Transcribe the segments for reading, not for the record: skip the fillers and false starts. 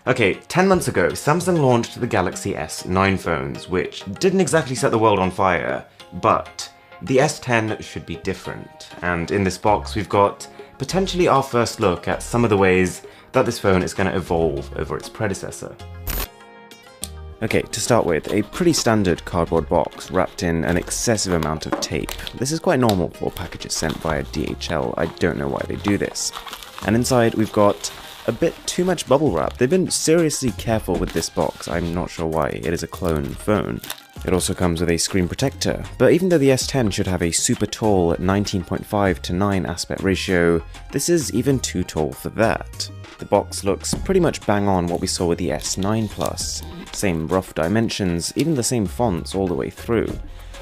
Okay, 10 months ago, Samsung launched the Galaxy S9 phones, which didn't exactly set the world on fire, but the S10 should be different. And in this box, we've got potentially our first look at some of the ways that this phone is going to evolve over its predecessor. Okay, to start with, a pretty standard cardboard box wrapped in an excessive amount of tape. This is quite normal for packages sent via DHL, I don't know why they do this. And inside we've got a bit too much bubble wrap. They've been seriously careful with this box, I'm not sure why, it is a clone phone. It also comes with a screen protector, but even though the S10 should have a super tall 19.5:9 aspect ratio, this is even too tall for that. The box looks pretty much bang on what we saw with the S9 Plus. Same rough dimensions, even the same fonts all the way through.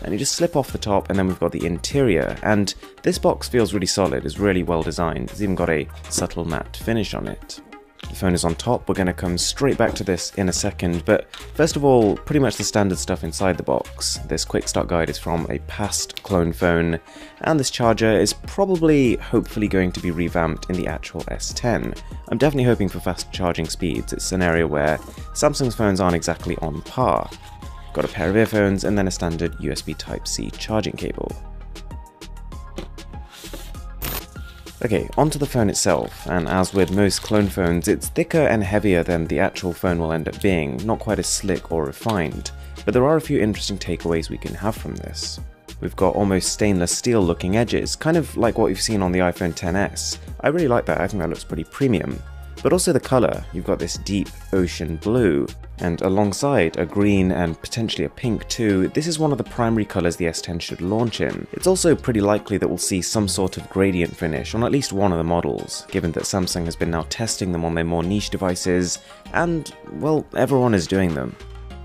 And you just slip off the top and then we've got the interior, and this box feels really solid, it's really well designed, it's even got a subtle matte finish on it. The phone is on top, we're going to come straight back to this in a second, but first of all, pretty much the standard stuff inside the box. This quick start guide is from a past clone phone, and this charger is probably, hopefully going to be revamped in the actual S10. I'm definitely hoping for fast charging speeds, it's an area where Samsung's phones aren't exactly on par. Got a pair of earphones and then a standard USB Type-C charging cable. Okay, onto the phone itself, and as with most clone phones, it's thicker and heavier than the actual phone will end up being, not quite as slick or refined, but there are a few interesting takeaways we can have from this. We've got almost stainless steel looking edges, kind of like what we've seen on the iPhone XS. I really like that, I think that looks pretty premium. But also the colour, you've got this deep ocean blue, and alongside a green and potentially a pink too, this is one of the primary colours the S10 should launch in. It's also pretty likely that we'll see some sort of gradient finish on at least one of the models, given that Samsung has been now testing them on their more niche devices, and, well, everyone is doing them.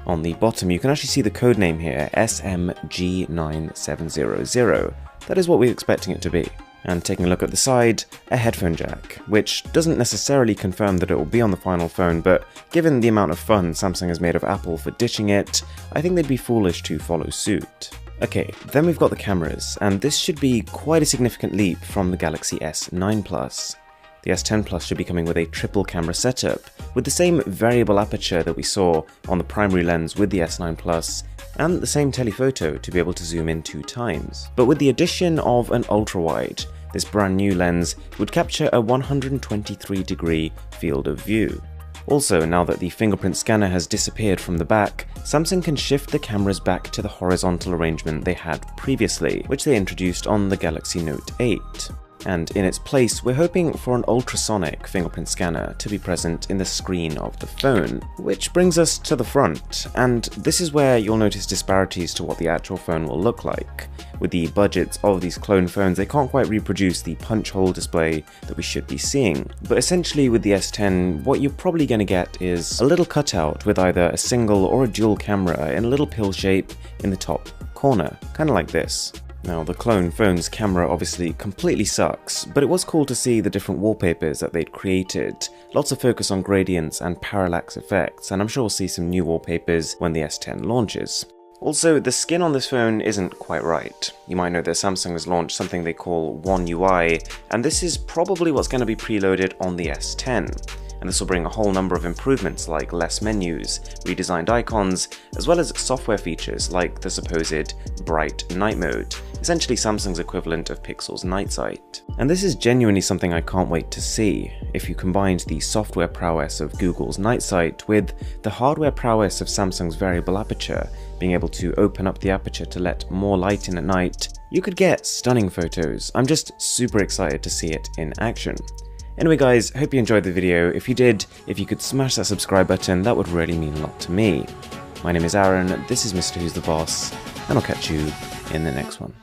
On the bottom you can actually see the codename here, SMG9700. That is what we're expecting it to be. And taking a look at the side, a headphone jack, which doesn't necessarily confirm that it will be on the final phone, but given the amount of fun Samsung has made of Apple for ditching it, I think they'd be foolish to follow suit. Okay, then we've got the cameras, and this should be quite a significant leap from the Galaxy S9 Plus. The S10 Plus should be coming with a triple camera setup, with the same variable aperture that we saw on the primary lens with the S9 Plus, and the same telephoto to be able to zoom in 2 times. But with the addition of an ultra-wide, this brand new lens would capture a 123-degree field of view. Also, now that the fingerprint scanner has disappeared from the back, Samsung can shift the cameras back to the horizontal arrangement they had previously, which they introduced on the Galaxy Note 8. And in its place, we're hoping for an ultrasonic fingerprint scanner to be present in the screen of the phone. Which brings us to the front, and this is where you'll notice disparities to what the actual phone will look like. With the budgets of these clone phones, they can't quite reproduce the punch hole display that we should be seeing. But essentially with the S10, what you're probably going to get is a little cutout with either a single or a dual camera in a little pill shape in the top corner, kind of like this. Now, the clone phone's camera obviously completely sucks, but it was cool to see the different wallpapers that they'd created. Lots of focus on gradients and parallax effects, and I'm sure we'll see some new wallpapers when the S10 launches. Also, the skin on this phone isn't quite right. You might know that Samsung has launched something they call One UI, and this is probably what's going to be preloaded on the S10. And this will bring a whole number of improvements like less menus, redesigned icons, as well as software features like the supposed bright night mode, essentially Samsung's equivalent of Pixel's night sight. And this is genuinely something I can't wait to see. If you combined the software prowess of Google's night sight with the hardware prowess of Samsung's variable aperture, being able to open up the aperture to let more light in at night, you could get stunning photos. I'm just super excited to see it in action. Anyway guys, hope you enjoyed the video. If you did, if you could smash that subscribe button, that would really mean a lot to me. My name is Aaron, this is Mr. Who's the Boss, and I'll catch you in the next one.